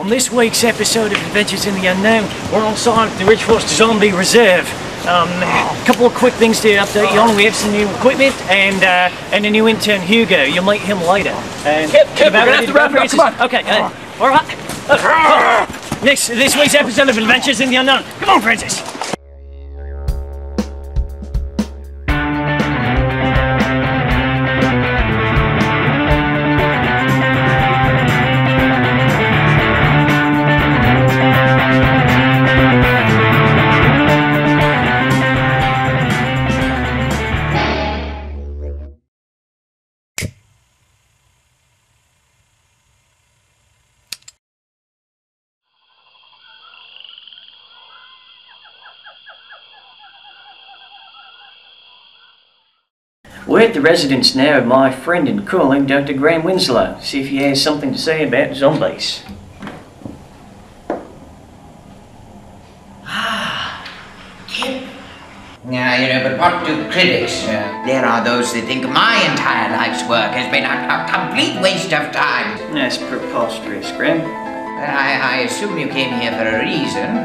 On this week's episode of Adventures in the Unknown, we're on site at the Ridgeforest Zombie Reserve. A couple of quick things to update you on. We have some new equipment and a new intern, Hugo. You'll meet him later. And Kip, we're gonna have to wrap it up. Come on. Okay, all right. This week's episode of Adventures in the Unknown. Come on, Francis. We're at the residence now of my friend and colleague, Dr. Graham Winslow. See if he has something to say about zombies. Kip. Yeah, but what do critics? There are those that think my entire life's work has been a complete waste of time. That's preposterous, Graham. I assume you came here for a reason.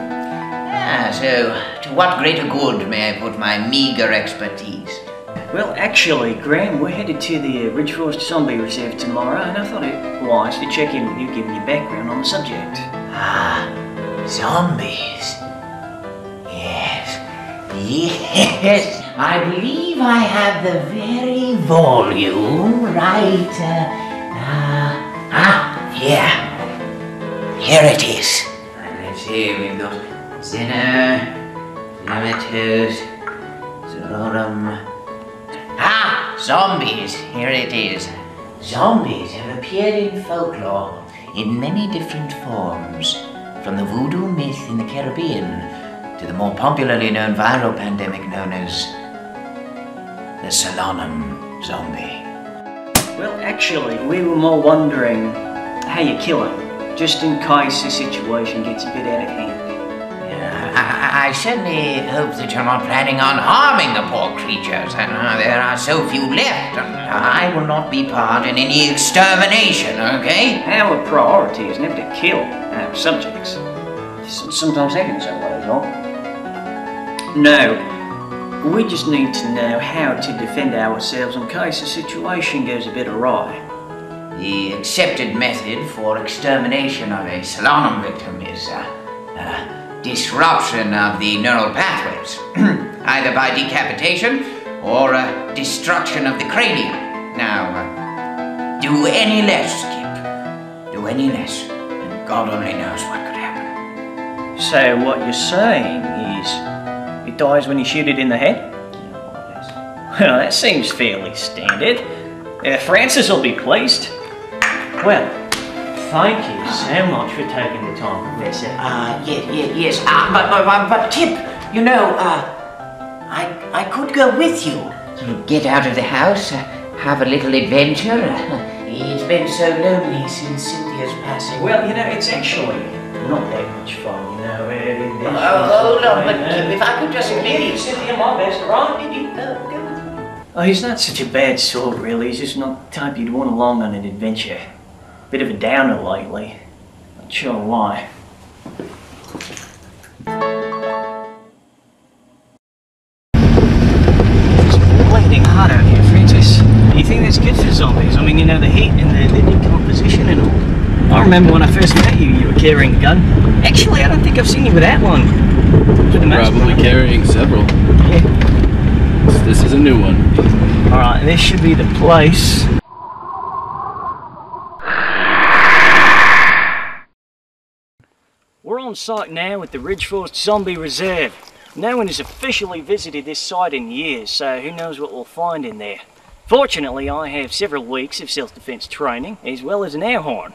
So to what greater good may I put my meager expertise? Well, actually, Graham, we're headed to the Ridgeforest Zombie Reserve tomorrow, and I thought it wise to check in with you, giving you background on the subject. Zombies. Yes, I believe I have the very volume right, here it is. Let's see, we've got Zinner, Limitus, Zerorum. Zombies, here it is. Zombies have appeared in folklore in many different forms, from the voodoo myth in the Caribbean to the more popularly known viral pandemic known as the Solanum zombie. Well, actually, we were more wondering how you kill him, just in case the situation gets a bit out of hand. I certainly hope that you're not planning on harming the poor creatures. There are so few left. I will not be part in any extermination, okay? Our priority is never to kill our subjects. Sometimes happens that way as well. No, we just need to know how to defend ourselves in case the situation goes a bit awry. The accepted method for extermination of a Solanum victim is disruption of the neural pathways, either by decapitation or destruction of the cranium. Now, do any less, Kip. Do any less, and God only knows what could happen. So what you're saying is, it dies when you shoot it in the head? Well, that seems fairly standard. Francis will be pleased. Well, thank you so much for taking the time, Professor. Yes. But Kip, you know, I could go with you. Get out of the house, have a little adventure. It's been so lonely since Cynthia's passing. Well, you know, it's actually not that much fun, you know. But Kip, if I could just leave Cynthia, my best, right? Go with me. Oh, he's not such a bad sort, really. He's just not the type you'd want along on an adventure. Bit of a downer lately. Not sure why. It's bleeding hard out here, Francis. Do you think that's good for zombies? I mean, you know, the heat and the decomposition and all. I remember when I first met you, you were carrying a gun. Actually, I don't think I've seen you with that one. Probably carrying several. Yeah. This is a new one. Alright, this should be the place. We're on site now at the Ridgeforest Zombie Reserve. No one has officially visited this site in years, so who knows what we'll find in there. Fortunately, I have several weeks of self-defense training, as well as an air horn.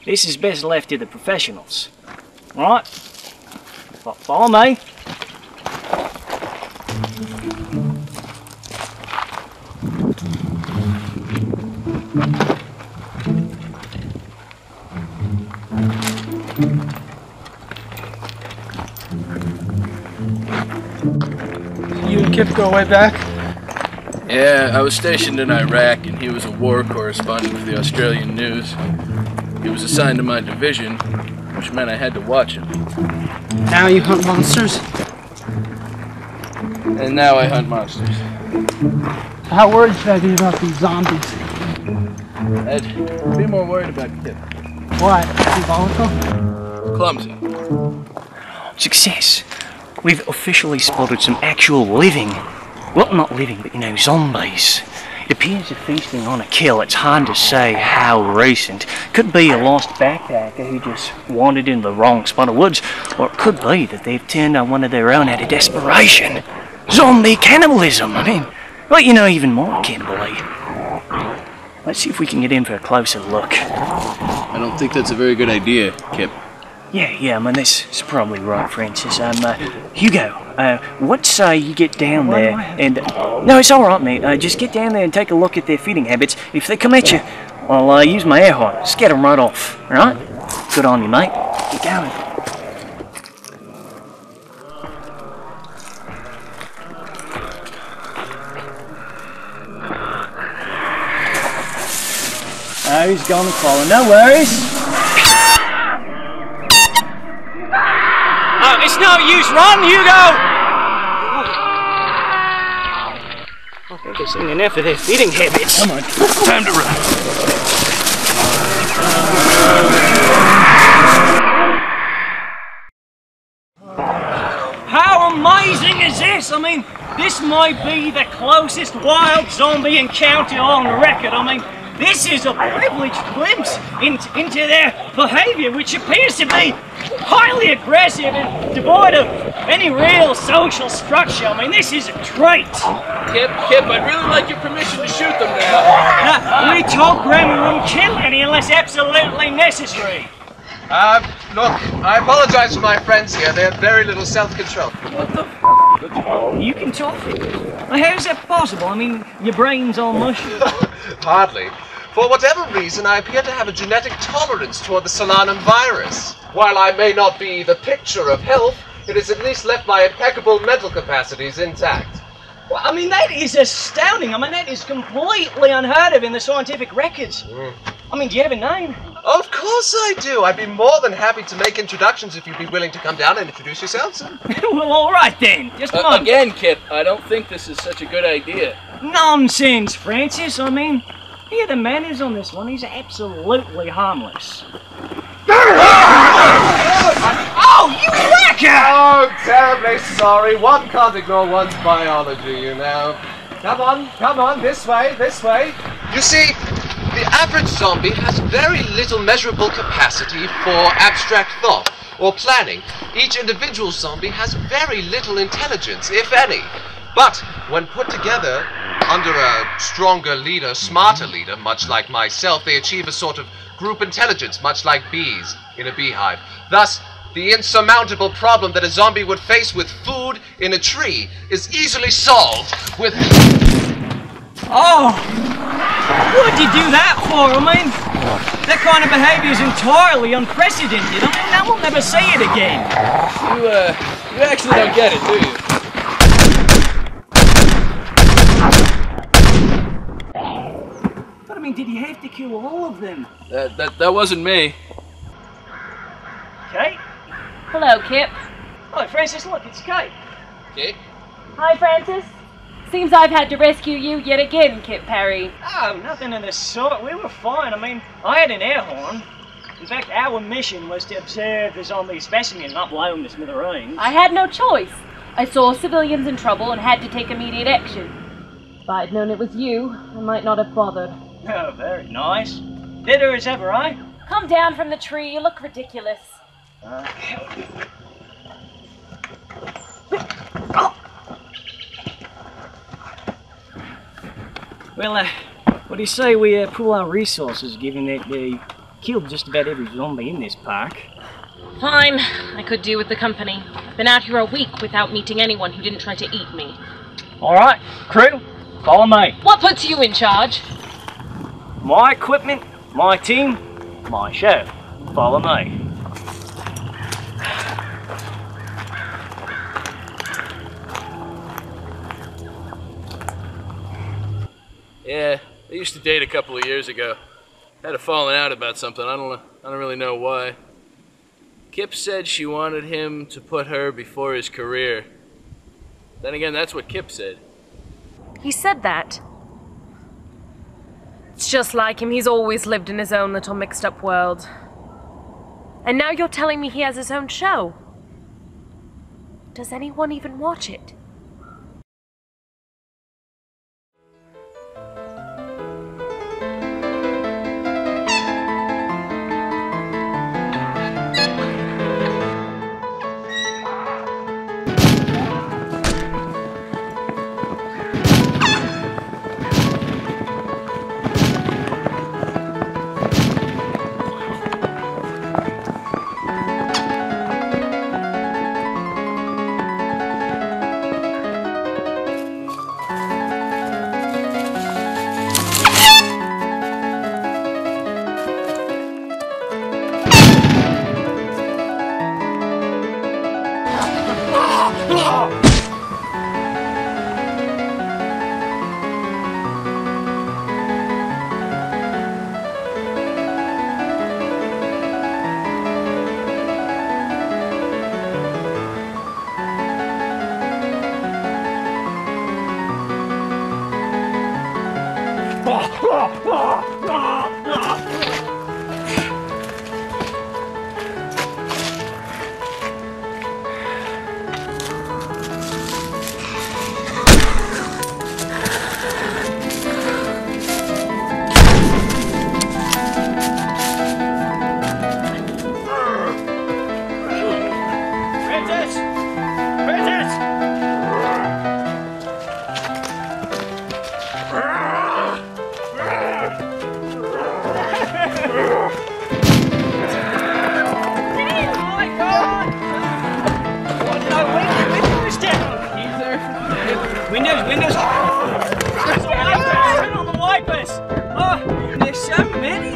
This is best left to the professionals. Alright, follow me. You and Kip go way back? Yeah, I was stationed in Iraq and he was a war correspondent for the Australian news. He was assigned to my division, which meant I had to watch him. Now you hunt monsters? And now I hunt monsters. How worried should I be about these zombies? I'd be more worried about Kip. Why? Is he volatile? Clumsy. Success. We've officially spotted some actual living, well, not living, but zombies. It appears they're feasting on a kill. It's hard to say how recent. Could be a lost backpacker who just wandered in the wrong spot of woods, or it could be that they've turned on one of their own out of desperation. Zombie cannibalism, I mean. Well, even more, Kimberly. Let's see if we can get in for a closer look. I don't think that's a very good idea, Kip. Yeah, I mean, that's probably right, Francis. Hugo, what say you get down there and... No, it's alright, mate. Just get down there and take a look at their feeding habits. If they come at you, I'll use my air horn. Scatter them right off, alright? Good on you, mate. Get going. Oh, he's gonna follow. No worries. Oh, it's no use. Run, Hugo! I think I've seen enough of their feeding habits. Come on, time to run. How amazing is this? I mean, this might be the closest wild zombie encounter on record. I mean, this is a privileged glimpse into their behaviour, which appears to be highly aggressive and devoid of any real social structure. I mean, this is a treat. Kip, I'd really like your permission to shoot them now. We told Grandma wouldn't kill any unless absolutely necessary. Look, I apologize for my friends here. They have very little self-control. What the f***? You can talk? How is that possible? I mean, your brain's all mushy. Hardly. For whatever reason, I appear to have a genetic tolerance toward the Solanum virus. While I may not be the picture of health, it has at least left my impeccable mental capacities intact. Well, I mean, that is astounding. I mean, that is completely unheard of in the scientific records. I mean, do you have a name? Of course I do. I'd be more than happy to make introductions if you'd be willing to come down and introduce yourselves. Well, all right then. Just a moment. Again, Kip, I don't think this is such a good idea. Nonsense, Francis. I mean, here the manners on this one. He's absolutely harmless. Oh, you whacker! Oh, terribly sorry. One can't ignore one's biology, you know. Come on, this way. You see, the average zombie has very little measurable capacity for abstract thought or planning. Each individual zombie has very little intelligence, if any. But when put together under a stronger leader, smarter leader, much like myself, they achieve a sort of group intelligence, much like bees in a beehive. Thus, the insurmountable problem that a zombie would face with food in a tree is easily solved with... Oh! What'd you do that for? I mean, that kind of behaviour is entirely unprecedented. I mean, I will never say it again. You actually don't get it, do you? But I mean, did you have to kill all of them? That wasn't me. Kate? Hello, Kip. Oh, Francis, look, it's Kate. Kate? Hi, Francis. Seems I've had to rescue you yet again, Kip Perry. Oh, nothing of the sort. We were fine. I mean, I had an air horn. In fact, our mission was to observe the zombie specimen, not blow them to smithereens. I had no choice. I saw civilians in trouble and had to take immediate action. If I'd known it was you, I might not have bothered. Oh, very nice. Bitter as ever, eh? Come down from the tree. You look ridiculous. Well, what do you say we pool our resources, given that they killed just about every zombie in this park? Fine. I could do with the company. Been out here a week without meeting anyone who didn't try to eat me. Alright, crew, follow me. What puts you in charge? My equipment, my team, my show. Follow me. Yeah, I used to date a couple of years ago. had a falling out about something. I don't really know why. Kip said she wanted him to put her before his career. Then again, that's what Kip said. He said that. It's just like him. He's always lived in his own little mixed-up world. And now you're telling me he has his own show. Does anyone even watch it? Windows. Turn on the wipers. Oh, there's so many.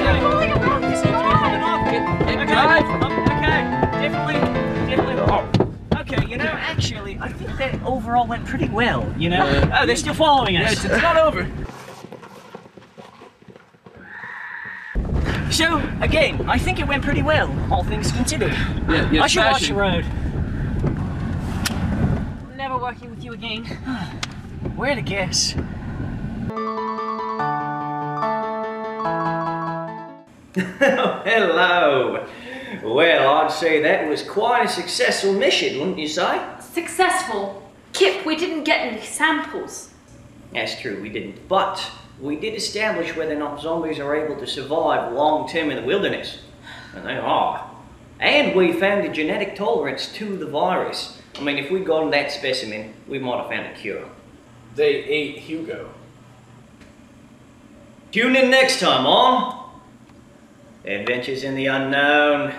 Okay, you know, actually, I think that overall went pretty well, you know? Oh, they're still following us. Yeah, it's not over. So, again, I think it went pretty well, all things considered. Yeah, I should watch the road. Never working with you again. Where to guess? Hello. Well, I'd say that was quite a successful mission, wouldn't you say? Successful? Kip, we didn't get any samples. That's true, we didn't. But we did establish whether or not zombies are able to survive long-term in the wilderness. And they are. And we found a genetic tolerance to the virus. I mean, if we'd gotten that specimen, we might have found a cure. They ate Hugo. Tune in next time on Adventures in the Unknown.